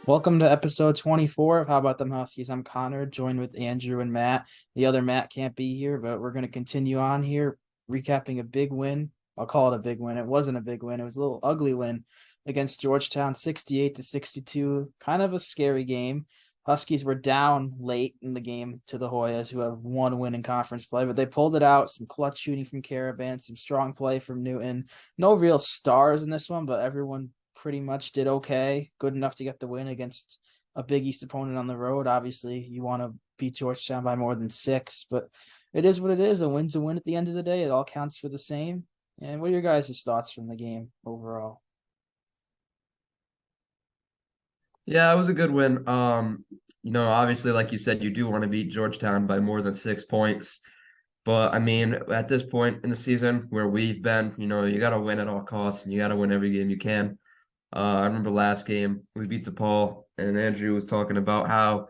Welcome to episode 24 of How About Them Huskies. I'm Connor, joined with Andrew and Matt. The other Matt can't be here, but we're going to continue on here, recapping a big win. I'll call it a big win. It wasn't a big win. It was a little ugly win against Georgetown, 68-62. Kind of a scary game. Huskies were down late in the game to the Hoyas, who have one win in conference play, but they pulled it out. Some clutch shooting from Caravan, some strong play from Newton. No real stars in this one, but everyone pretty much did okay, good enough to get the win against a Big East opponent on the road. Obviously, you want to beat Georgetown by more than 6, but it is what it is. A win's a win at the end of the day. It all counts for the same. And what are your guys' thoughts from the game overall? Yeah, it was a good win. Obviously, like you said, you do want to beat Georgetown by more than 6 points. But I mean, at this point in the season where we've been, you got to win at all costs and you got to win every game you can. I remember last game we beat DePaul and Andrew was talking about how,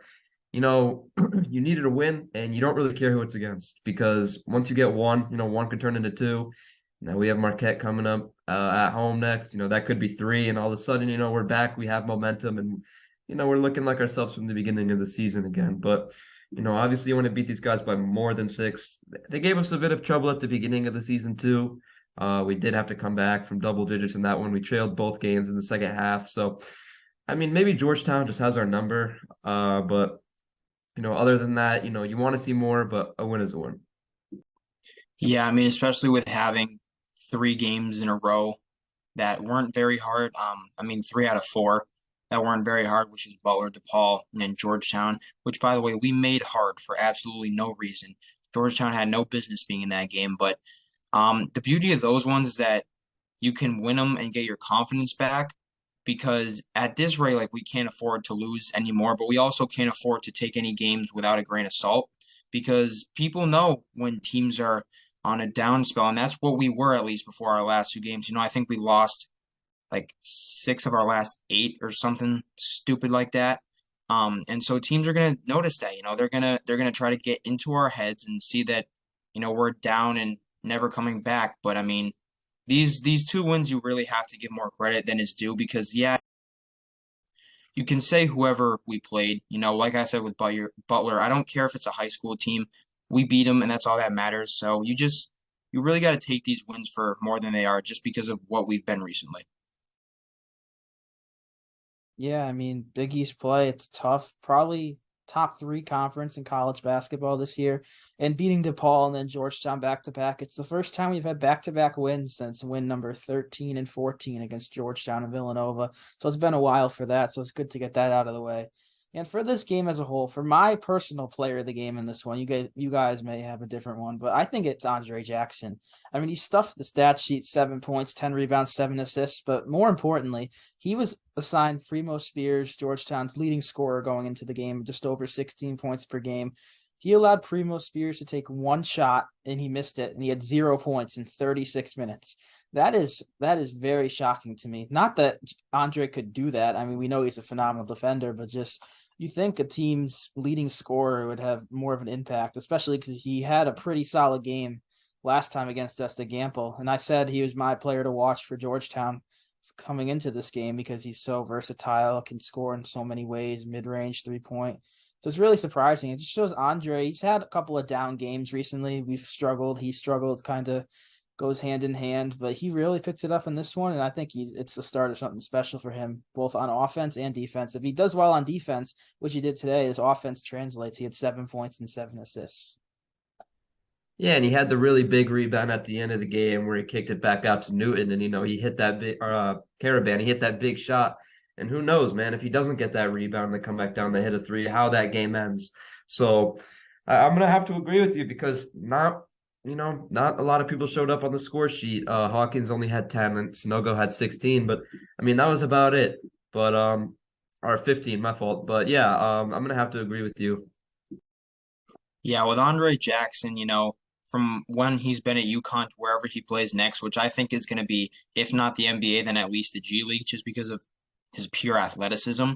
you needed a win and you don't really care who it's against because once you get one, one can turn into two. Now we have Marquette coming up at home next. That could be three, and all of a sudden, we're back. We have momentum, and we're looking like ourselves from the beginning of the season again. But obviously, you want to beat these guys by more than six. They gave us a bit of trouble at the beginning of the season too. We did have to come back from double digits in that one. We trailed both games in the second half. So, I mean, maybe Georgetown just has our number. But other than that, you want to see more, but a win is a win. Yeah, I mean, especially with having three games in a row that weren't very hard. I mean, three out of four that weren't very hard, which is Butler, DePaul, and then Georgetown, which, by the way, we made hard for absolutely no reason. Georgetown had no business being in that game, but the beauty of those ones is that you can win them and get your confidence back because at this rate, like we can't afford to lose anymore, but we also can't afford to take any games without a grain of salt because people know when teams are on a down spell, and that's what we were at least before our last two games. I think we lost like six of our last eight or something stupid like that. And so teams are gonna notice that, they're gonna try to get into our heads and see that, we're down and never coming back. But I mean, these two wins you really have to give more credit than is due because yeah, you can say whoever we played, like I said with Butler, I don't care if it's a high school team. We beat them, and that's all that matters. So you really got to take these wins for more than they are just because of what we've been recently. Yeah, I mean, Big East play, it's tough. Probably top three conference in college basketball this year. And beating DePaul and then Georgetown back to back. It's the first time we've had back to back wins since win number 13 and 14 against Georgetown and Villanova. So it's been a while for that. So it's good to get that out of the way. And for this game as a whole, for my personal player of the game in this one, you guys may have a different one, but I think it's Andre Jackson. I mean, he stuffed the stat sheet, 7 points, 10 rebounds, 7 assists, but more importantly, he was assigned Primo Spears, Georgetown's leading scorer going into the game, just over 16 points per game. He allowed Primo Spears to take one shot and he missed it, and he had 0 points in 36 minutes. That is very shocking to me. Not that Andre could do that. I mean, we know he's a phenomenal defender, but just you think a team's leading scorer would have more of an impact, especially because he had a pretty solid game last time against us at Gamble. And I said he was my player to watch for Georgetown coming into this game because he's so versatile, can score in so many ways, mid-range, 3 point. So it's really surprising. It just shows Andre. He's had a couple of down games recently. We've struggled. He struggled, kind of goes hand in hand, but he really picked it up in this one, and I think it's the start of something special for him, both on offense and defense. If he does well on defense, which he did today, his offense translates. He had 7 points and 7 assists. Yeah, and he had the really big rebound at the end of the game where he kicked it back out to Newton, and he hit that big Caravan. He hit that big shot, and who knows, man, if he doesn't get that rebound and they come back down, they hit a three, how that game ends. So I'm gonna have to agree with you because not a lot of people showed up on the score sheet. Hawkins only had 10, and Sanogo had 16, but I mean that was about it. But or 15, my fault. But yeah, I'm gonna have to agree with you. Yeah, with Andre Jackson, from when he's been at UConn to wherever he plays next, which I think is going to be, if not the NBA, then at least the G League, just because of his pure athleticism.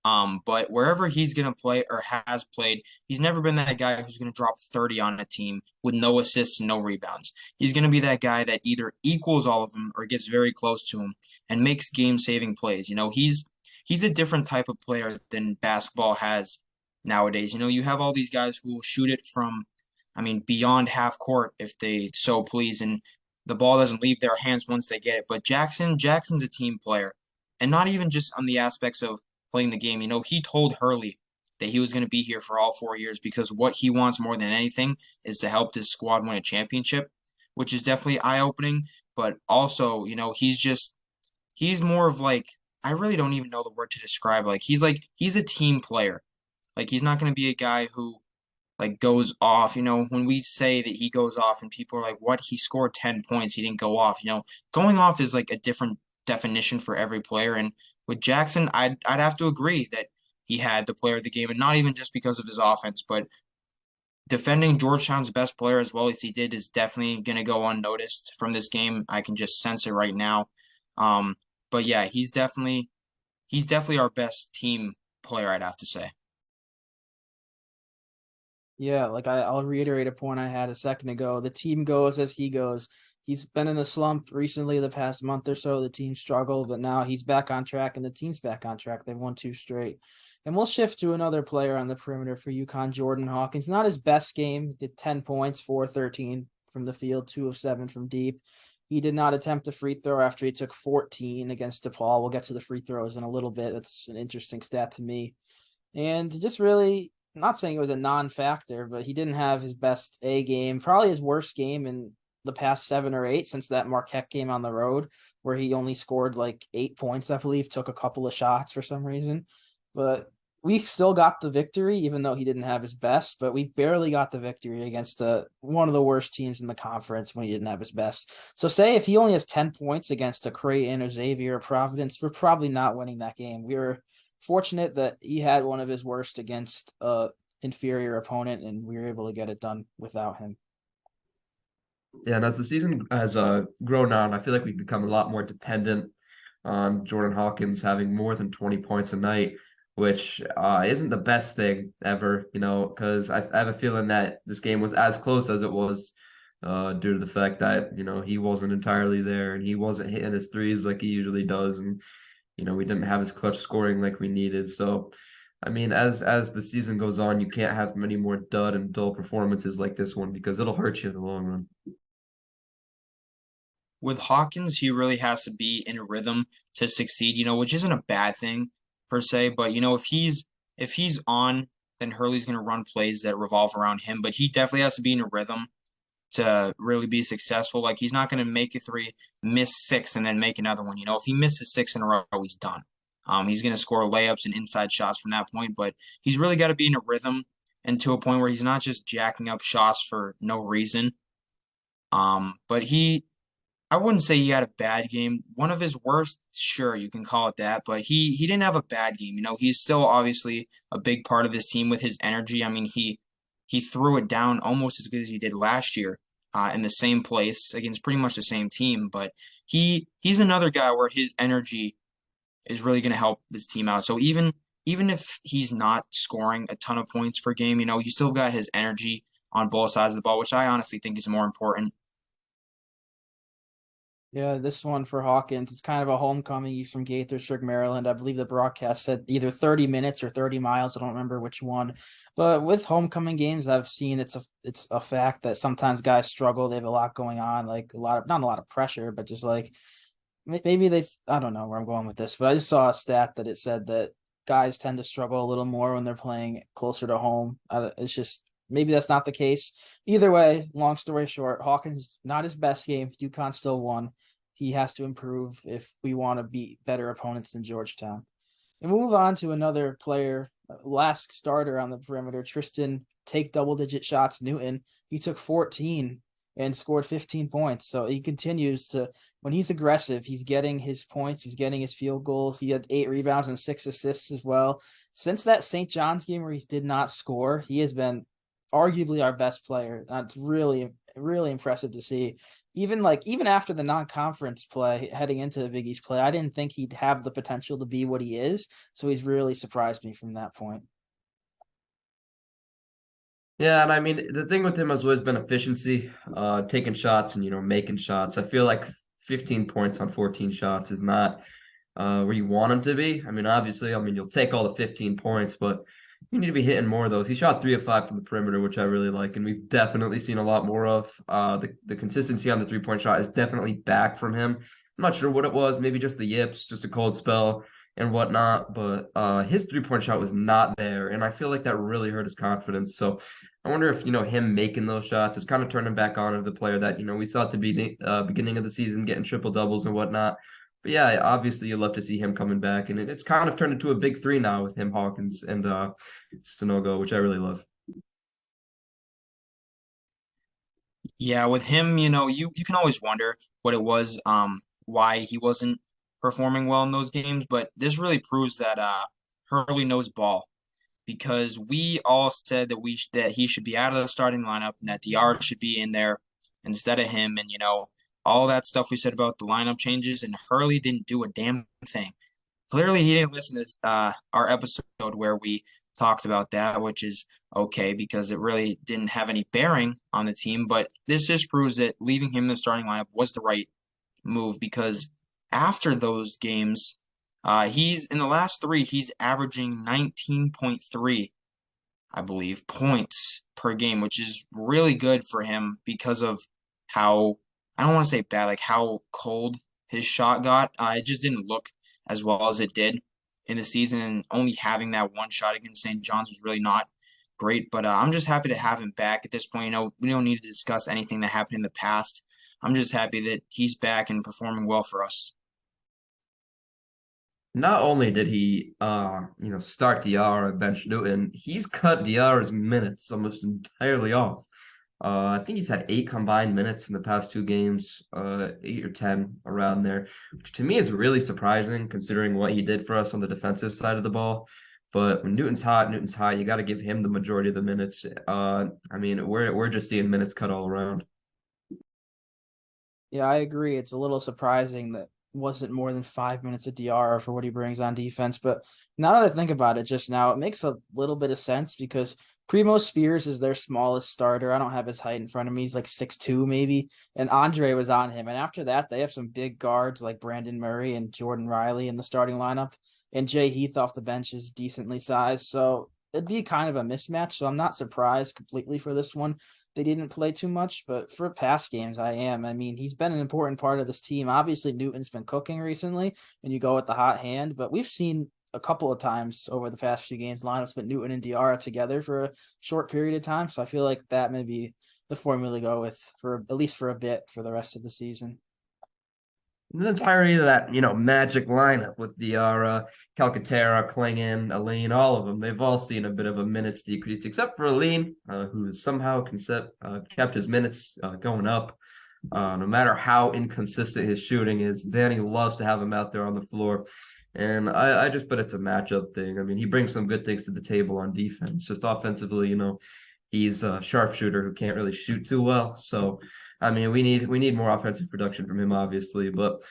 But wherever he's going to play or has played, he's never been that guy who's going to drop 30 on a team with no assists and no rebounds. He's going to be that guy that either equals all of them or gets very close to him and makes game-saving plays. he's a different type of player than basketball has nowadays. You have all these guys who will shoot it from, I mean, beyond half court if they so please, and the ball doesn't leave their hands once they get it. But Jackson's a team player, and not even just on the aspects of playing the game. He told Hurley that he was going to be here for all 4 years because what he wants more than anything is to help this squad win a championship, which is definitely eye-opening. But also, he's more of like, I really don't even know the word to describe. He's a team player. Like he's not going to be a guy who like goes off. When we say that he goes off and people are like, what? He scored 10 points. He didn't go off. Going off is like a different definition for every player. And with Jackson, I'd have to agree that he had the player of the game, and not even just because of his offense, but defending Georgetown's best player as well as he did is definitely going to go unnoticed from this game. I can just sense it right now. Um, but yeah, he's definitely our best team player, I'd have to say. Yeah, like I'll reiterate a point I had a second ago. The team goes as he goes. He's been in a slump recently the past month or so. The team struggled, but now he's back on track and the team's back on track. They've won two straight. And we'll shift to another player on the perimeter for UConn, Jordan Hawkins. Not his best game, did 10 points, 4-13 from the field, 2 of 7 from deep. He did not attempt a free throw after he took 14 against DePaul. We'll get to the free throws in a little bit. That's an interesting stat to me. And just really, not saying it was a non-factor, but he didn't have his best A game, probably his worst game in the past 7 or 8 since that Marquette game on the road, where he only scored like 8 points, I believe, took a couple of shots for some reason. But we still got the victory, even though he didn't have his best. But we barely got the victory against one of the worst teams in the conference when he didn't have his best. So, say if he only has 10 points against a Creighton or Xavier or Providence, we're probably not winning that game. We were fortunate that he had one of his worst against a inferior opponent, and we were able to get it done without him. Yeah, and as the season has grown on, I feel like we've become a lot more dependent on Jordan Hawkins having more than 20 points a night, which isn't the best thing ever, because I have a feeling that this game was as close as it was due to the fact that, he wasn't entirely there and he wasn't hitting his threes like he usually does. And, we didn't have his clutch scoring like we needed. So, I mean, as the season goes on, you can't have many more dud and dull performances like this one because it'll hurt you in the long run. With Hawkins, he really has to be in a rhythm to succeed, which isn't a bad thing per se. But if he's on, then Hurley's going to run plays that revolve around him. But he definitely has to be in a rhythm to really be successful. Like he's not going to make a three, miss six, and then make another one. If he misses six in a row, he's done. He's going to score layups and inside shots from that point. But he's really got to be in a rhythm and to a point where he's not just jacking up shots for no reason. But I wouldn't say he had a bad game. One of his worst, sure, you can call it that, but he didn't have a bad game. He's still obviously a big part of this team with his energy. I mean, he threw it down almost as good as he did last year, in the same place against pretty much the same team. But he's another guy where his energy is really going to help this team out. So even if he's not scoring a ton of points per game, you still got his energy on both sides of the ball, which I honestly think is more important. Yeah, this one for Hawkins, it's kind of a homecoming. He's from Gaithersburg, Maryland. I believe the broadcast said either 30 minutes or 30 miles. I don't remember which one. But with homecoming games, I've seen it's a fact that sometimes guys struggle. They have a lot going on, like not a lot of pressure, but just like maybe I don't know where I'm going with this, but I just saw a stat that it said that guys tend to struggle a little more when they're playing closer to home. It's just maybe that's not the case. Either way, long story short, Hawkins not his best game. UConn still won. He has to improve if we want to beat better opponents than Georgetown. And we'll move on to another player, last starter on the perimeter, Tristan take double-digit shots Newton. He took 14 and scored 15 points. So he continues to, when he's aggressive, he's getting his points, he's getting his field goals. He had 8 rebounds and 6 assists as well. Since that St. John's game where he did not score, he has been arguably our best player. That's really, really impressive to see. Even after the non-conference play, heading into the Big East play, I didn't think he'd have the potential to be what he is. So he's really surprised me from that point. Yeah, and I mean the thing with him has always been efficiency, taking shots and making shots. I feel like 15 points on 14 shots is not where you want him to be. I mean, obviously, I mean, you'll take all the 15 points, but you need to be hitting more of those. He shot 3 of 5 from the perimeter, which I really like, and we've definitely seen a lot more of. The consistency on the 3-point shot is definitely back from him. I'm not sure what it was, maybe just the yips, just a cold spell and whatnot, but his 3-point shot was not there, and I feel like that really hurt his confidence. So I wonder if, him making those shots is kind of turning back on of the player that, we saw at the beginning of the season, getting triple doubles and whatnot. But yeah, obviously you love to see him coming back, and it's kind of turned into a big three now with him, Hawkins, and Sanogo, which I really love. Yeah, with him, you can always wonder what it was, why he wasn't performing well in those games, but this really proves that Hurley knows ball because we all said that he should be out of the starting lineup and that DR should be in there instead of him, and all that stuff we said about the lineup changes, and Hurley didn't do a damn thing. Clearly, he didn't listen to our episode where we talked about that, which is okay because it really didn't have any bearing on the team. But this just proves that leaving him in the starting lineup was the right move because after those games, he's in the last three, he's averaging 19.3, I believe, points per game, which is really good for him because of how, I don't want to say bad, like how cold his shot got. It just didn't look as well as it did in the season. And only having that one shot against St. John's was really not great. But I'm just happy to have him back at this point. We don't need to discuss anything that happened in the past. I'm just happy that he's back and performing well for us. Not only did he, start DR and bench Newton, he's cut DR's minutes almost entirely off. I think he's had 8 combined minutes in the past 2 games, 8 or 10 around there, which to me is really surprising considering what he did for us on the defensive side of the ball. But when Newton's hot, Newton's high. You got to give him the majority of the minutes. I mean, we're just seeing minutes cut all around. Yeah, I agree. It's a little surprising that wasn't more than 5 minutes of DR for what he brings on defense. But now that I think about it just now, it makes a little bit of sense because Primo Spears is their smallest starter. I don't have his height in front of me. He's like 6'2", maybe. And Andre was on him. And after that, they have some big guards like Brandon Murray and Jordan Riley in the starting lineup. And Jay Heath off the bench is decently sized. So it'd be kind of a mismatch. So I'm not surprised completely for this one they didn't play too much, but for past games, I am. I mean, he's been an important part of this team. Obviously, Newton's been cooking recently, and you go with the hot hand, but we've seen a couple of times over the past few games lineups with Newton and Diarra together for a short period of time. So I feel like that may be the formula to go with for at least for a bit for the rest of the season. The entirety of that, magic lineup with Diarra, Calcaterra, Klingon, Aline, all of them, they've all seen a bit of a minutes decrease, except for Aline, who somehow kept his minutes going up. No matter how inconsistent his shooting is, Danny loves to have him out there on the floor. And I just bet it's a matchup thing. I mean, he brings some good things to the table on defense. Just offensively, he's a sharpshooter who can't really shoot too well. So, I mean, we need more offensive production from him, obviously. But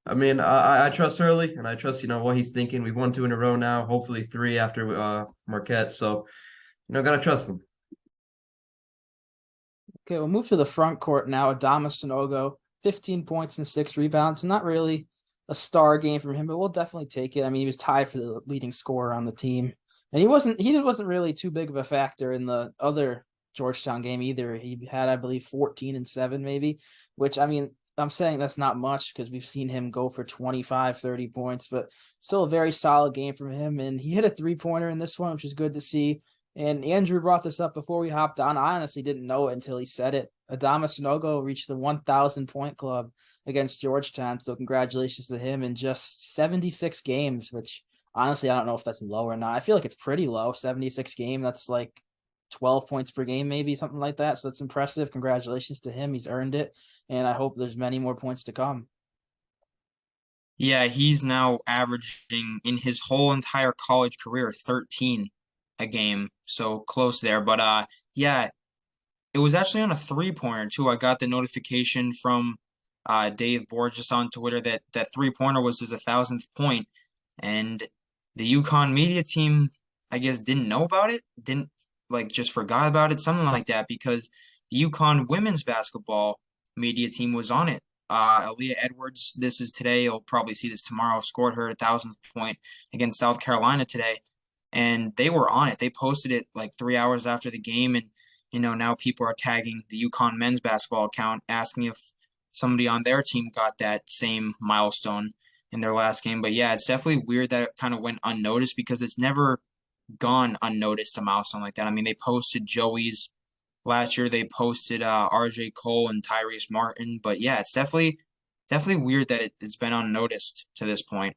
I mean, I trust Hurley, and I trust what he's thinking. We've won 2 in a row now, hopefully 3 after Marquette. So, gotta trust him. Okay, we'll move to the front court now. Adama Sanogo, 15 points and 6 rebounds. Not really a star game from him, but we'll definitely take it. I mean, he was tied for the leading scorer on the team. And he wasn't really too big of a factor in the other Georgetown game either. He had, I believe, 14 and 7 maybe, which I mean, I'm saying that's not much because we've seen him go for 25, 30 points, but still a very solid game from him. And he hit a 3-pointer in this one, which is good to see. And Andrew brought this up before we hopped on. I honestly didn't know it until he said it. Adama Sanogo reached the 1,000 point club against Georgetown. So congratulations to him in just 76 games, which honestly, I don't know if that's low or not. I feel like it's pretty low. 76 game. That's like 12 points per game, maybe something like that. So that's impressive. Congratulations to him. He's earned it. And I hope there's many more points to come. Yeah, he's now averaging in his whole entire college career 13 a game, so close there. But yeah, it was actually on a 3-pointer too. I got the notification from Dave Borges on Twitter that that 3-pointer was his 1,000th point, and the UConn media team, I guess, didn't know about it, didn't like just forgot about it, something like that, because the UConn women's basketball media team was on it Aaliyah Edwards, this is today. You'll probably see this tomorrow. Scored her 1,000th point against South Carolina today, and they were on it. They posted it like 3 hours after the game, and now people are tagging the UConn men's basketball account, asking if somebody on their team got that same milestone in their last game. But yeah, it's definitely weird that it kind of went unnoticed because it's never gone unnoticed, a milestone like that. I mean, they posted Joey's last year. They posted RJ Cole and Tyrese Martin. But yeah, it's definitely weird that it's been unnoticed to this point.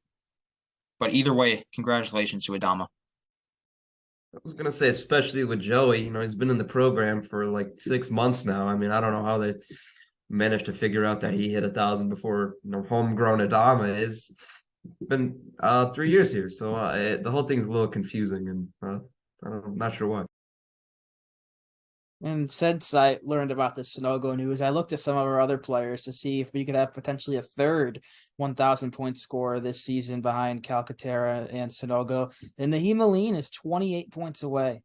But either way, congratulations to Adama. I was gonna say, especially with Joey, he's been in the program for like 6 months now. I mean, I don't know how they managed to figure out that he hit 1,000 before homegrown Adama is. Been 3 years here, so the whole thing's a little confusing, and I'm not sure why. And since I learned about the Sanogo news, I looked at some of our other players to see if we could have potentially a third 1,000 point scorer this season behind Calcaterra and Sanogo. And Naheem Aline is 28 points away.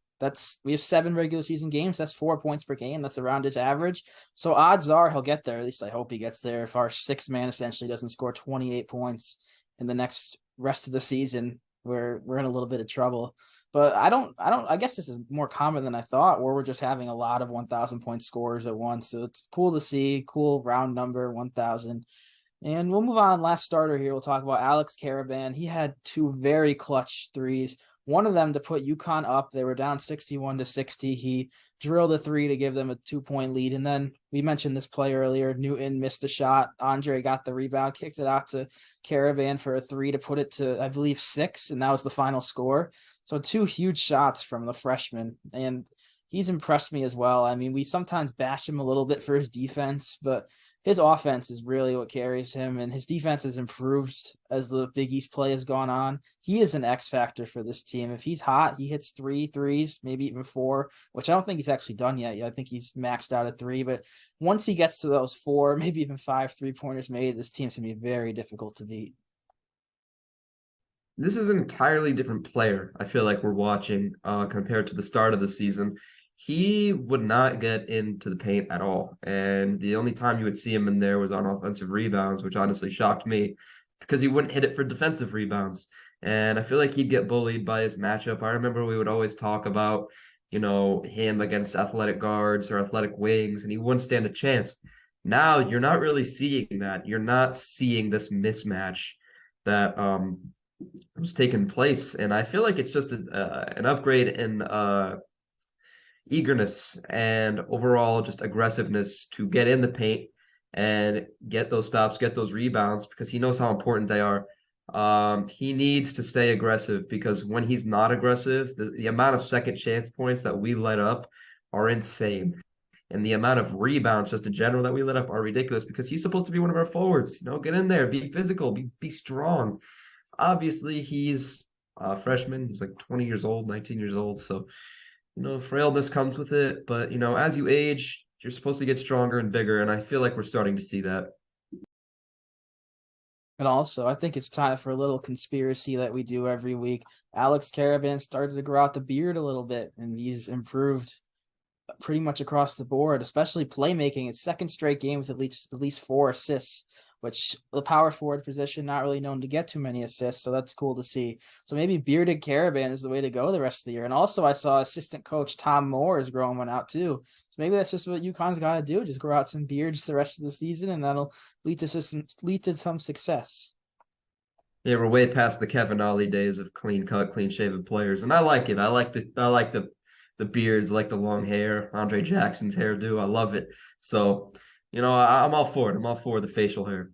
We have 7 regular season games. That's 4 points per game. That's around his average. So odds are he'll get there. At least I hope he gets there. If our 6th man essentially doesn't score 28 points in the next rest of the season, we're in a little bit of trouble. But I guess this is more common than I thought, where we're just having a lot of 1,000 point scores at once. So it's cool to see, cool round number, 1,000. And we'll move on. Last starter here. We'll talk about Alex Caravan. He had 2 very clutch threes. One of them to put UConn up. They were down 61-60. He drilled a 3 to give them a 2-point lead. And then we mentioned this play earlier. Newton missed a shot. Andre got the rebound, kicked it out to Caravan for a 3 to put it to, I believe, 6. And that was the final score. So 2 huge shots from the freshman, and he's impressed me as well. I mean, we sometimes bash him a little bit for his defense, but his offense is really what carries him, and his defense has improved as the Big East play has gone on. He is an X factor for this team. If he's hot, he hits 3 threes, maybe even 4, which I don't think he's actually done yet. I think he's maxed out at 3, but once he gets to those 4, maybe even 5 3-pointers made, this team's going to be very difficult to beat. This is an entirely different player. I feel like we're watching compared to the start of the season. He would not get into the paint at all, and the only time you would see him in there was on offensive rebounds, which honestly shocked me because he wouldn't hit it for defensive rebounds. And I feel like he'd get bullied by his matchup. I remember we would always talk about, him against athletic guards or athletic wings, and he wouldn't stand a chance. Now you're not really seeing that. You're not seeing this mismatch that was taking place, and I feel like it's just an upgrade in eagerness and overall just aggressiveness to get in the paint and get those stops, get those rebounds, because he knows how important they are. He needs to stay aggressive because when he's not aggressive, the amount of second chance points that we let up are insane. And the amount of rebounds just in general that we let up are ridiculous because he's supposed to be one of our forwards. Get in there, be physical, be strong. Obviously, he's a freshman. He's like 20 years old, 19 years old. So, frailness comes with it. But, as you age, you're supposed to get stronger and bigger. And I feel like we're starting to see that. And also, I think it's time for a little conspiracy that we do every week. Alex Caravan started to grow out the beard a little bit, and he's improved pretty much across the board, especially playmaking. It's 2nd straight game with at least 4 assists, which the power forward position not really known to get too many assists, so that's cool to see. So maybe bearded Caravan is the way to go the rest of the year. And also, I saw assistant coach Tom Moore is growing one out too. So maybe that's just what UConn's got to do: just grow out some beards the rest of the season, and that'll lead to some success. Yeah, we're way past the Kevin Ollie days of clean cut, clean shaven players, and I like it. I like the beards, I like the long hair, Andre Jackson's hairdo. I love it. So, I'm all for it. I'm all for the facial hair.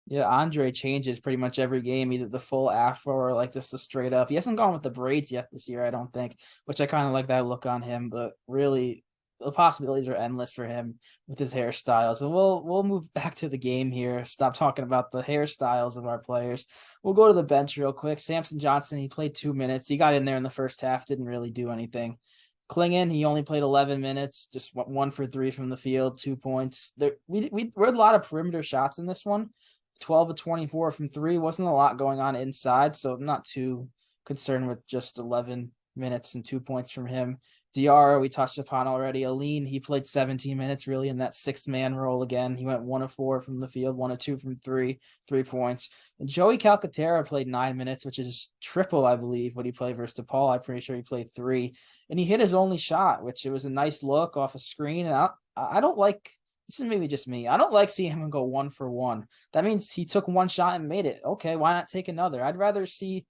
Yeah, Andre changes pretty much every game, either the full afro or like just the straight up. He hasn't gone with the braids yet this year, I don't think, which I kind of like that look on him. But really, the possibilities are endless for him with his hairstyle. So we'll move back to the game here. Stop talking about the hairstyles of our players. We'll go to the bench real quick. Samson Johnson, he played 2 minutes. He got in there in the first half, didn't really do anything. Klingon, he only played 11 minutes, just 1 for 3 from the field, 2 points. We had a lot of perimeter shots in this one. 12 of 24 from 3. Wasn't a lot going on inside, so I'm not too concerned with just 11 minutes and 2 points from him. Diarra, we touched upon already. Aline, he played 17 minutes really in that sixth man role again. He went 1 of 4 from the field, 1 of 2 from 3 points. And Joey Calcaterra played 9 minutes, which is triple, I believe, what he played versus DePaul. I'm pretty sure he played 3. And he hit his only shot, which it was a nice look off a screen. And I don't like, this is maybe just me, I don't like seeing him go 1 for 1. That means he took one shot and made it. Okay, why not take another? I'd rather see,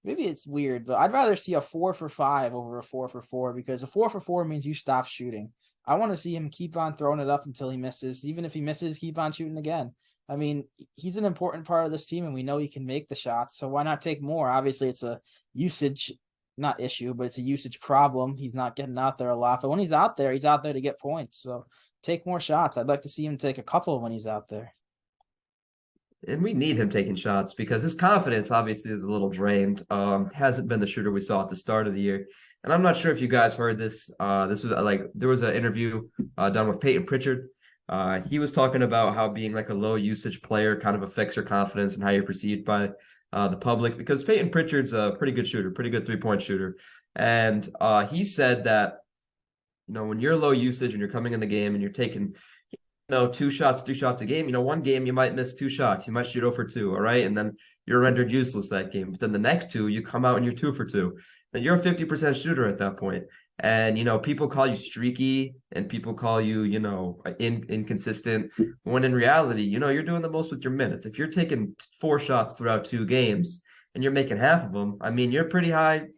maybe it's weird, but I'd rather see a 4 for 5 over a 4 for 4, because a 4 for 4 means you stop shooting. I want to see him keep on throwing it up until he misses. Even if he misses, keep on shooting again. I mean, he's an important part of this team, and we know he can make the shots, so why not take more? Obviously, it's a usage, not issue, but it's a usage problem. He's not getting out there a lot, but when he's out there to get points. So take more shots. I'd like to see him take a couple when he's out there. And we need him taking shots because his confidence obviously is a little drained. Hasn't been the shooter we saw at the start of the year. And I'm not sure if you guys heard this. This was there was an interview done with Peyton Pritchard. He was talking about how being like a low usage player kind of affects your confidence and how you're perceived by the public, because Peyton Pritchard's a pretty good shooter, pretty good 3-point shooter. And he said that, when you're low usage and you're coming in the game and you're taking 2 shots, 3 shots a game, one game you might miss 2 shots. You might shoot 0 for 2, all right? And then you're rendered useless that game. But then the next 2, you come out and you're 2 for 2. Then you're a 50% shooter at that point. And, people call you streaky and people call you, inconsistent. When in reality, you're doing the most with your minutes. If you're taking 4 shots throughout 2 games and you're making half of them, I mean, you're pretty high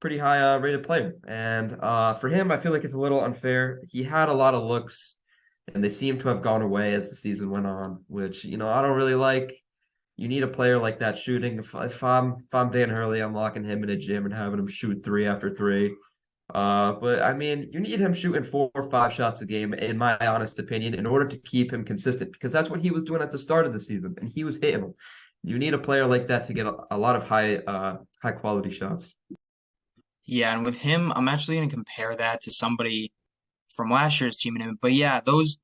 rated player. And for him, I feel like it's a little unfair. He had a lot of looks, and they seem to have gone away as the season went on, which, I don't really like. You need a player like that shooting. If I'm Dan Hurley, I'm locking him in a gym and having him shoot 3 after 3. But I mean, you need him shooting 4 or 5 shots a game, in my honest opinion, in order to keep him consistent, because that's what he was doing at the start of the season, and he was hitting them. You need a player like that to get a lot of high quality shots. Yeah, and with him, I'm actually going to compare that to somebody from last year's team. But yeah, those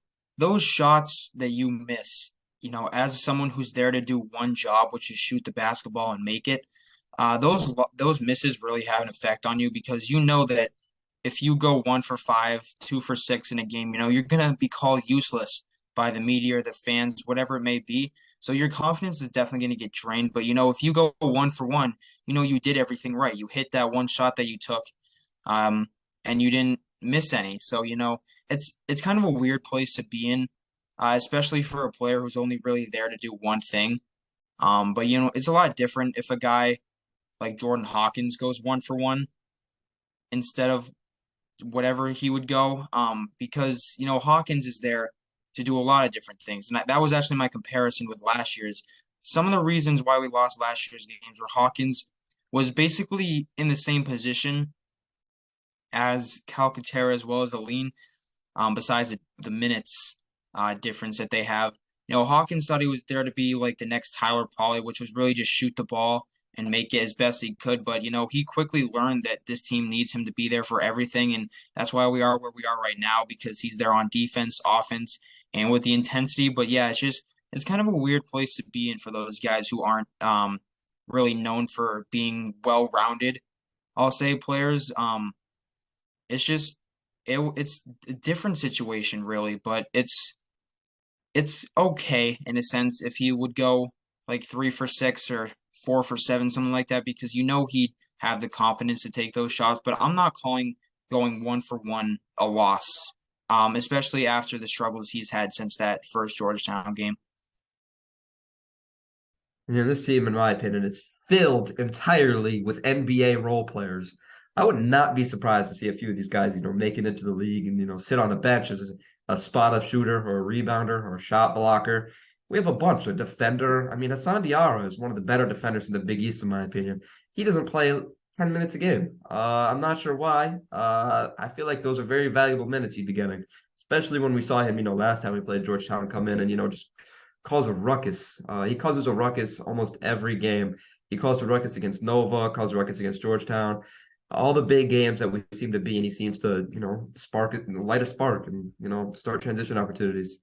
shots that you miss, as someone who's there to do one job, which is shoot the basketball and make it, those misses really have an effect on you, because you know that if you go 1 for 5, 2 for 6 in a game, you're gonna be called useless by the media or the fans, whatever it may be. So your confidence is definitely going to get drained. But if you go 1 for 1, you did everything right. You hit that one shot that you took, and you didn't miss any. So it's kind of a weird place to be in, especially for a player who's only really there to do one thing. But it's a lot different if a guy like Jordan Hawkins goes 1 for 1 instead of whatever he would go. Because Hawkins is there to do a lot of different things, and that was actually my comparison with last year's. Some of the reasons why we lost last year's games were Hawkins was basically in the same position as Calcaterra as well as Aline, besides the minutes difference that they have. Hawkins thought he was there to be like the next Tyler Polley, which was really just shoot the ball and make it as best he could. But, he quickly learned that this team needs him to be there for everything. And that's why we are where we are right now, because he's there on defense, offense, and with the intensity. But yeah, it's kind of a weird place to be in for those guys who aren't really known for being well-rounded, I'll say, players. It's a different situation really, but it's okay in a sense if he would go like 3 for 6 or 4 for 7, something like that, because he'd have the confidence to take those shots. But I'm not calling going 1 for 1 a loss, especially after the struggles he's had since that first Georgetown game. This team, in my opinion, is filled entirely with NBA role players. I would not be surprised to see a few of these guys, make it into the league and, sit on a bench as a spot-up shooter or a rebounder or a shot blocker. We have a bunch. A defender. I mean, Hassan Diarra is one of the better defenders in the Big East, in my opinion. He doesn't play 10 minutes a game. I'm not sure why. I feel like those are very valuable minutes he'd be getting, especially when we saw him, last time we played Georgetown, come in and, just cause a ruckus. He causes a ruckus almost every game. He caused a ruckus against Nova, caused a ruckus against Georgetown. All the big games that we seem to be in, he seems to, spark it, light a spark and, start transition opportunities.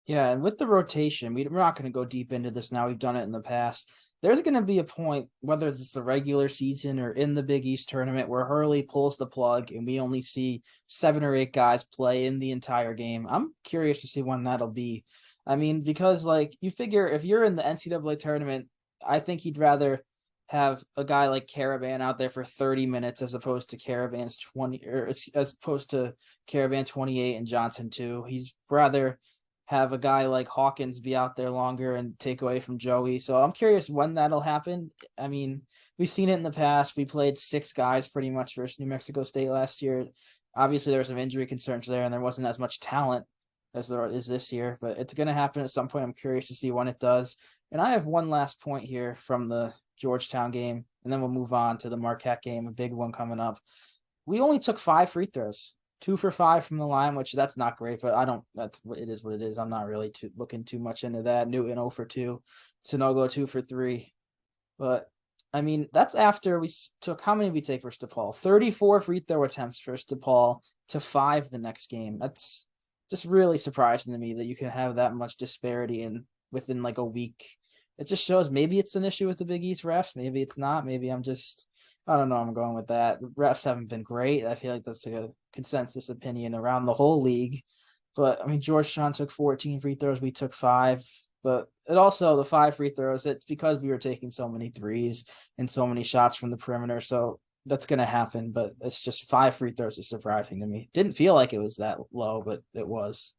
Yeah, and with the rotation, we're not going to go deep into this now. We've done it in the past. there's going to be a point, whether it's the regular season or in the Big East tournament, where Hurley pulls the plug and we only see 7 or 8 guys play in the entire game. I'm curious to see when that'll be. I mean, because like you figure if you're in the NCAA tournament, I think he'd rather have a guy like Caravan out there for 30 minutes as opposed to Caravan's 20 or as opposed to Caravan 28 and Johnson too. He's rather have a guy like Hawkins be out there longer and take away from Joey. So I'm curious when that'll happen. I mean, we've seen it in the past. We played 6 guys pretty much versus New Mexico State last year. Obviously, there were some injury concerns there, and there wasn't as much talent as there is this year. But it's going to happen at some point. I'm curious to see when it does. And I have one last point here from the Georgetown game, and then we'll move on to the Marquette game, a big one coming up. We only took 5 free throws. 2 for 5 from the line, which that's not great, but I don't. That's what it is. What it is. I'm not really looking too much into that. Newton 0 for 2, Sanogo 2 for 3. But I mean, that's after we took how many we take versus DePaul? 34 free throw attempts versus DePaul to 5 the next game. That's just really surprising to me that you can have that much disparity in within like a week. It just shows maybe it's an issue with the Big East refs. Maybe it's not. Maybe I don't know. I'm going with that. The refs haven't been great. I feel like that's a consensus opinion around the whole league. But I mean, Georgetown took 14 free throws. We took 5. But it also, the 5 free throws, it's because we were taking so many threes and so many shots from the perimeter. So that's going to happen. But it's just 5 free throws is surprising to me. Didn't feel like it was that low, but it was.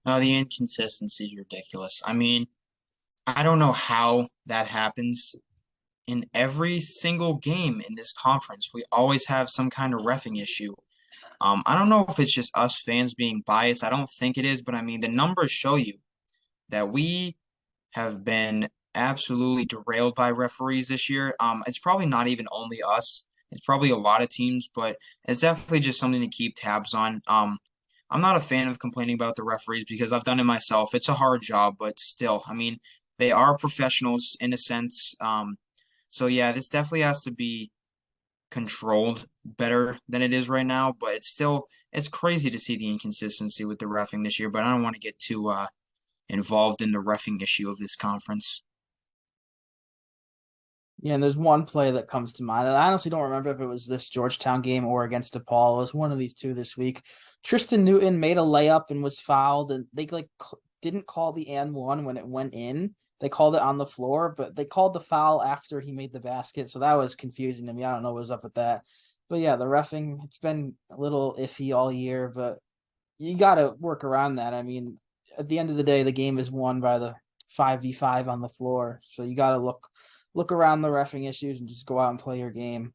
No, the inconsistency is ridiculous. I mean, I don't know how that happens. In every single game in this conference, we always have some kind of reffing issue. I don't know if it's just us fans being biased. I don't think it is, but I mean, the numbers show you that we have been absolutely derailed by referees this year. It's probably not even only us. It's probably a lot of teams, but it's definitely just something to keep tabs on. I'm not a fan of complaining about the referees because I've done it myself. It's a hard job, but still, I mean, they are professionals in a sense. So yeah, this definitely has to be controlled better than it is right now, but it's crazy to see the inconsistency with the reffing this year, but I don't want to get too involved in the reffing issue of this conference. Yeah, and there's one play that comes to mind. And I honestly don't remember if it was this Georgetown game or against DePaul. It was one of these two this week. Tristan Newton made a layup and was fouled, and they didn't call the and one when it went in. They called it on the floor, but they called the foul after he made the basket. So that was confusing to me. I don't know what was up with that. But yeah, the reffing, it's been a little iffy all year, but you got to work around that. I mean, at the end of the day, the game is won by the 5v5 on the floor. So you got to look around the reffing issues and just go out and play your game.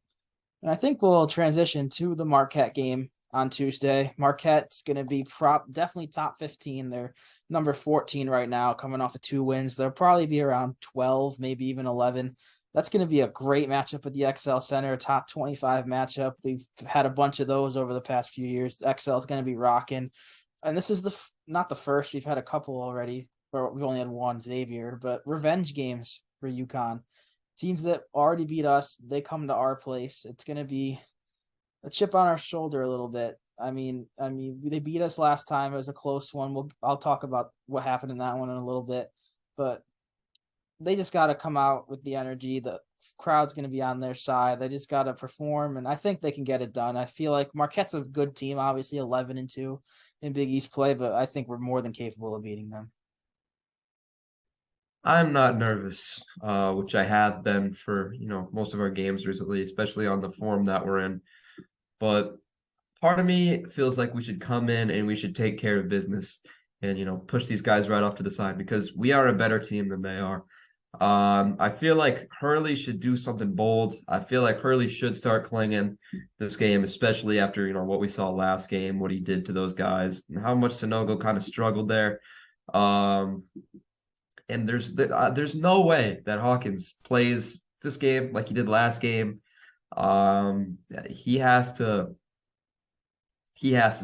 And I think we'll transition to the Marquette game on Tuesday. Marquette's going to be definitely top 15. They're number 14 right now, coming off of 2 wins. They'll probably be around 12, maybe even 11. That's going to be a great matchup at the XL Center, a top 25 matchup. We've had a bunch of those over the past few years. XL is going to be rocking. And this is not the first. We've had a couple already, or we've only had one, Xavier, but revenge games for UConn. Teams that already beat us, they come to our place. It's going to be a chip on our shoulder a little bit. I mean, they beat us last time. It was a close one. I'll talk about what happened in that one in a little bit, but they just got to come out with the energy. The crowd's going to be on their side. They just got to perform, and I think they can get it done. I feel like Marquette's a good team, obviously 11-2 in Big East play, but I think we're more than capable of beating them. I'm not nervous, which I have been for, most of our games recently, especially on the form that we're in. But part of me feels like we should come in and we should take care of business and, push these guys right off to the side because we are a better team than they are. I feel like Hurley should do something bold. I feel like Hurley should start clinging this game, especially after, what we saw last game, what he did to those guys and how much Sanogo kind of struggled there. And there's no way that Hawkins plays this game like he did last game. He has to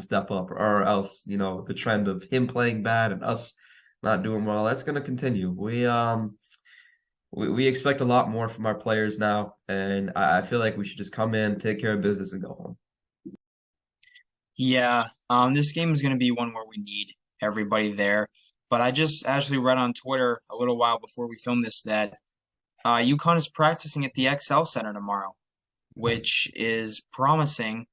step up, or else the trend of him playing bad and us not doing well, that's going to continue. We expect a lot more from our players now, and I feel like we should just come in, take care of business, and go home. Yeah, this game is going to be one where we need everybody there. But I just actually read on Twitter a little while before we filmed this that UConn is practicing at the XL Center tomorrow, which is promising.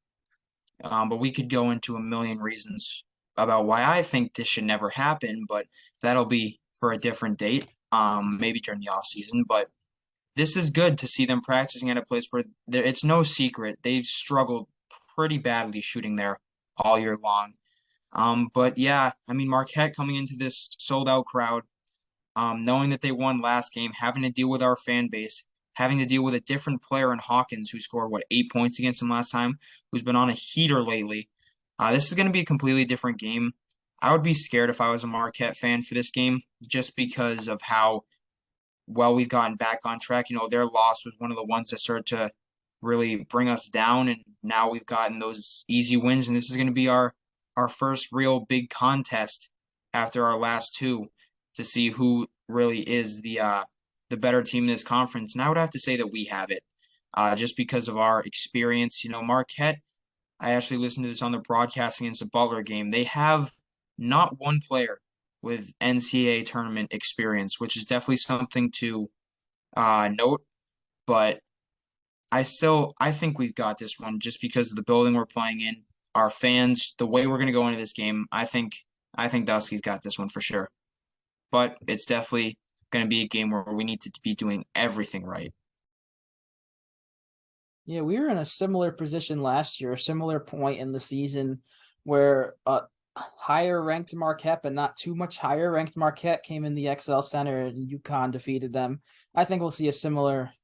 But we could go into a million reasons about why I think this should never happen, but that'll be for a different date, maybe during the off season. But this is good to see them practicing at a place where it's no secret they've struggled pretty badly shooting there all year long. But yeah, I mean Marquette coming into this sold out crowd, knowing that they won last game, having to deal with our fan base, having to deal with a different player in Hawkins who scored what 8 points against them last time, who's been on a heater lately. This is going to be a completely different game. I would be scared if I was a Marquette fan for this game, just because of how well we've gotten back on track. You know, their loss was one of the ones that started to really bring us down, and now we've gotten those easy wins, and this is going to be our first real big contest after our last two to see who really is the better team in this conference. And I would have to say that we have it, just because of our experience. You know, Marquette. I actually listened to this on the broadcast against the Butler game. They have not one player with NCAA tournament experience, which is definitely something to note. But I think we've got this one just because of the building we're playing in, our fans, the way we're going to go into this game. I think the Huskies got this one for sure. But it's definitely going to be a game where we need to be doing everything right. Yeah, we were in a similar position last year, a similar point in the season where higher ranked Marquette, but not too much higher ranked Marquette came in the XL Center and UConn defeated them. I think we'll see a similar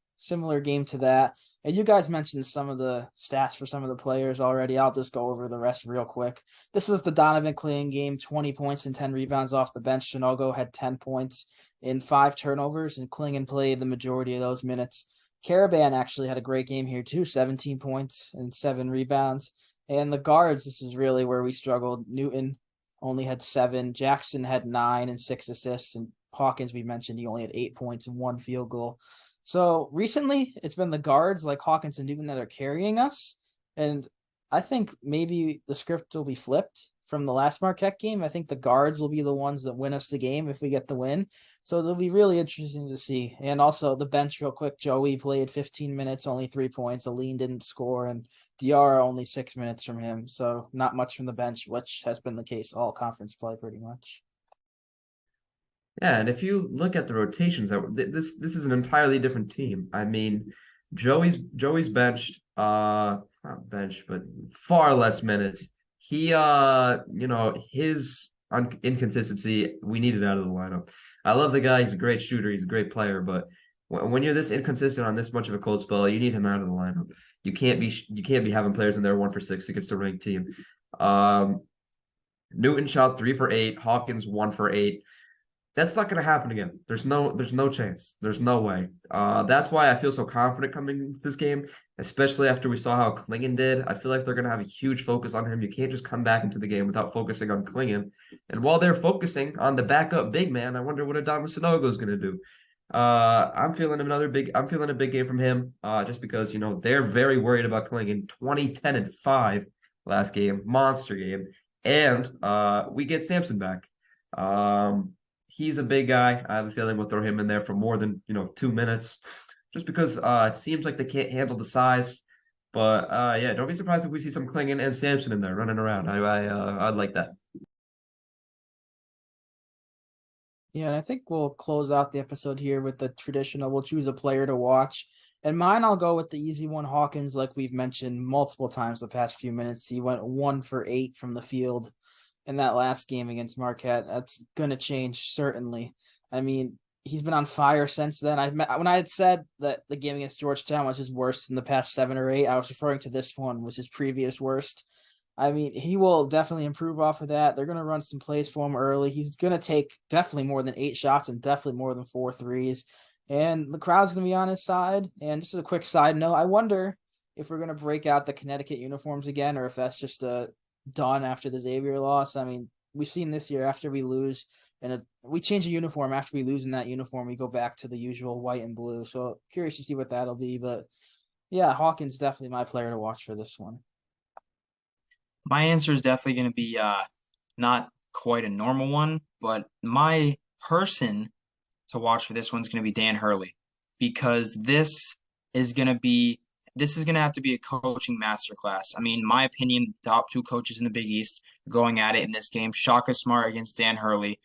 game to that. And you guys mentioned some of the stats for some of the players already. I'll just go over the rest real quick. This was the Donovan Clingan game, 20 points and 10 rebounds off the bench. Sanogo had 10 points in 5 turnovers, and Clingan played the majority of those minutes. Caravan actually had a great game here too, 17 points and 7 rebounds. And the guards, this is really where we struggled. Newton only had 7. Jackson had 9 and 6 assists. And Hawkins, we mentioned, he only had 8 points and 1 field goal. So recently, it's been the guards like Hawkins and Newton that are carrying us. And I think maybe the script will be flipped from the last Marquette game. I think the guards will be the ones that win us the game if we get the win. So it'll be really interesting to see. And also the bench, real quick. Joey played 15 minutes, only 3 points. Aline didn't score, and Diarra only 6 minutes from him. So not much from the bench, which has been the case all conference play pretty much. Yeah, and if you look at the rotations, this is an entirely different team. I mean, Joey's benched, not benched, but far less minutes. He, his inconsistency, we needed out of the lineup. I love the guy. He's a great shooter. He's a great player, but when you're this inconsistent on this much of a cold spell, you need him out of the lineup. You can't be having players in there 1 for 6 against a ranked team. Um, Newton shot 3 for 8. Hawkins 1 for 8. That's not going to happen again. There's no chance. There's no way. That's why I feel so confident coming into this game, especially after we saw how Clingan did. I feel like they're going to have a huge focus on him. You can't just come back into the game without focusing on Clingan. And while they're focusing on the backup big man, I wonder what Adama Sanogo is going to do. I'm feeling a big game from him. Just because they're very worried about Clingan. 20, 10, and 5 last game, monster game, and we get Sampson back. He's a big guy. I have a feeling we'll throw him in there for more than 2 minutes, just because it seems like they can't handle the size. But yeah, don't be surprised if we see some Clingan and Sampson in there running around. I'd like that. Yeah, and I think we'll close out the episode here with the traditional. We'll choose a player to watch. And mine, I'll go with the easy one, Hawkins, like we've mentioned multiple times the past few minutes. He went 1 for 8 from the field in that last game against Marquette. That's going to change, certainly. I mean, he's been on fire since then. When I had said that the game against Georgetown was his worst in the past 7 or 8, I was referring to this one, was his previous worst. I mean, he will definitely improve off of that. They're going to run some plays for him early. He's going to take definitely more than 8 shots and definitely more than 4 threes. And the crowd's going to be on his side. And just as a quick side note, I wonder if we're going to break out the Connecticut uniforms again, or if that's just done after the Xavier loss. I mean, we've seen this year after we lose, and we change a uniform after we lose in that uniform, we go back to the usual white and blue. So curious to see what that'll be. But yeah, Hawkins definitely my player to watch for this one. My answer is definitely going to be not quite a normal one, but my person to watch for this one's going to be Dan Hurley. because this is gonna have to be a coaching masterclass. I mean, in my opinion, top two coaches in the Big East are going at it in this game. Shaka Smart against Dan Hurley.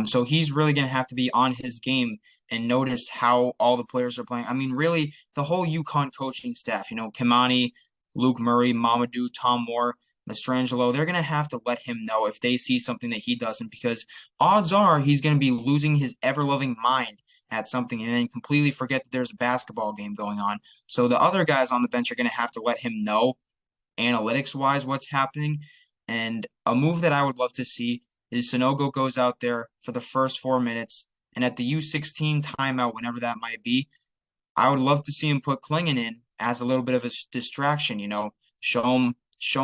So he's really gonna have to be on his game and notice how all the players are playing. I mean, really, the whole UConn coaching staff, Kimani, Luke Murray, Mamadou, Tom Moore, Mastrangelo, they're going to have to let him know if they see something that he doesn't, because odds are he's going to be losing his ever-loving mind at something and then completely forget that there's a basketball game going on. So the other guys on the bench are going to have to let him know analytics-wise what's happening. And a move that I would love to see is Sanogo goes out there for the first 4 minutes, and at the U16 timeout, whenever that might be, I would love to see him put Klingon in as a little bit of a distraction, show him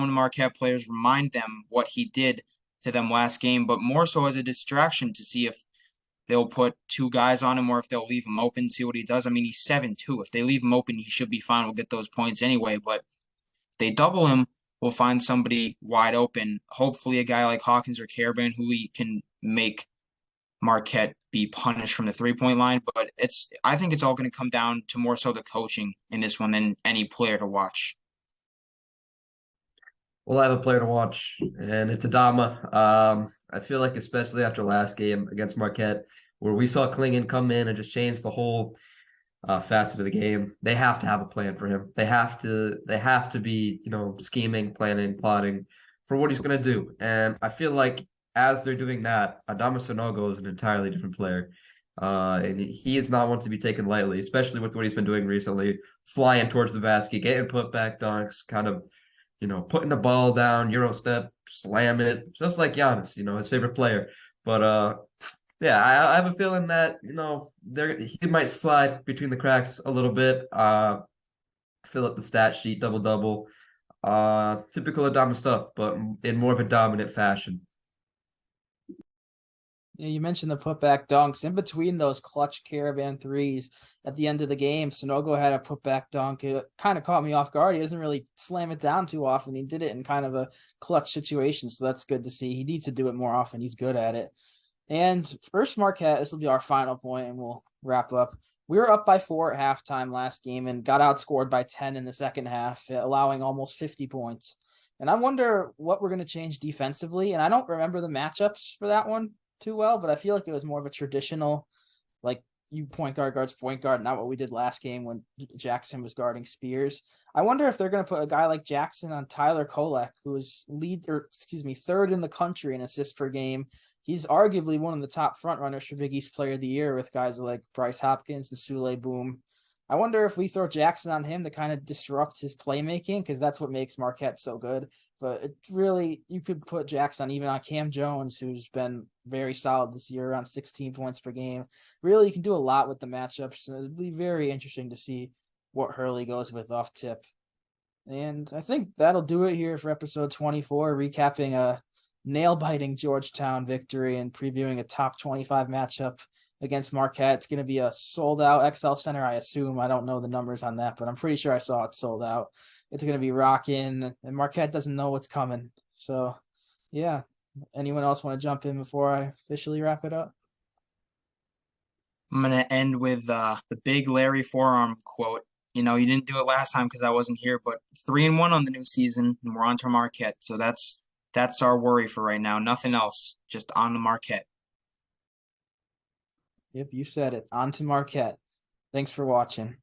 Marquette players, remind them what he did to them last game, but more so as a distraction to see if they'll put two guys on him or if they'll leave him open, see what he does. I mean, he's 7'2". If they leave him open, he should be fine. We'll get those points anyway, but if they double him, we'll find somebody wide open. Hopefully a guy like Hawkins or Caravan who he can make Marquette be punished from the 3-point line. But I think it's all going to come down to more so the coaching in this one than any player to watch. Well, I have a player to watch, and it's Adama. I feel like especially after last game against Marquette, where we saw Klingon come in and just change the whole facet of the game, they have to have a plan for him. They have to be, scheming, planning, plotting for what he's going to do. And I feel like as they're doing that, Adama Sanogo is an entirely different player. And he is not one to be taken lightly, especially with what he's been doing recently, flying towards the basket, getting put back dunks, kind of putting the ball down, Euro step, slam it, just like Giannis, his favorite player. But yeah, I have a feeling that, he might slide between the cracks a little bit. Fill up the stat sheet, double-double. Typical Adama stuff, but in more of a dominant fashion. Yeah, you mentioned the putback dunks. In between those clutch Caravan threes at the end of the game, Sanogo had a putback dunk. It kind of caught me off guard. He doesn't really slam it down too often. He did it in kind of a clutch situation, so that's good to see. He needs to do it more often. He's good at it. And first Marquette, this will be our final point, and we'll wrap up. We were up by 4 at halftime last game and got outscored by 10 in the second half, allowing almost 50 points. And I wonder what we're going to change defensively. And I don't remember the matchups for that one too well, but I feel like it was more of a traditional, like, you point guard guards point guard, not what we did last game when Jackson was guarding Spears. I wonder if they're going to put a guy like Jackson on Tyler Kolek, who is third in the country in assists per game. He's arguably one of the top front runners for Big East Player of the Year with guys like Bryce Hopkins and Sule Boom. I wonder if we throw Jackson on him to kind of disrupt his playmaking, because that's what makes Marquette so good. But it really, you could put Jackson even on Cam Jones, who's been very solid this year, around 16 points per game. Really, you can do a lot with the matchups. It'll be very interesting to see what Hurley goes with off tip. And I think that'll do it here for episode 24, recapping a nail-biting Georgetown victory and previewing a top 25 matchup against Marquette. It's going to be a sold-out XL Center, I assume. I don't know the numbers on that, but I'm pretty sure I saw it sold out. It's going to be rocking, and Marquette doesn't know what's coming. So, yeah. Anyone else want to jump in before I officially wrap it up? I'm going to end with the big Larry forearm quote. You didn't do it last time because I wasn't here, but 3-1 on the new season, and we're on to Marquette. So that's our worry for right now. Nothing else, just on the Marquette. Yep, you said it. On to Marquette. Thanks for watching.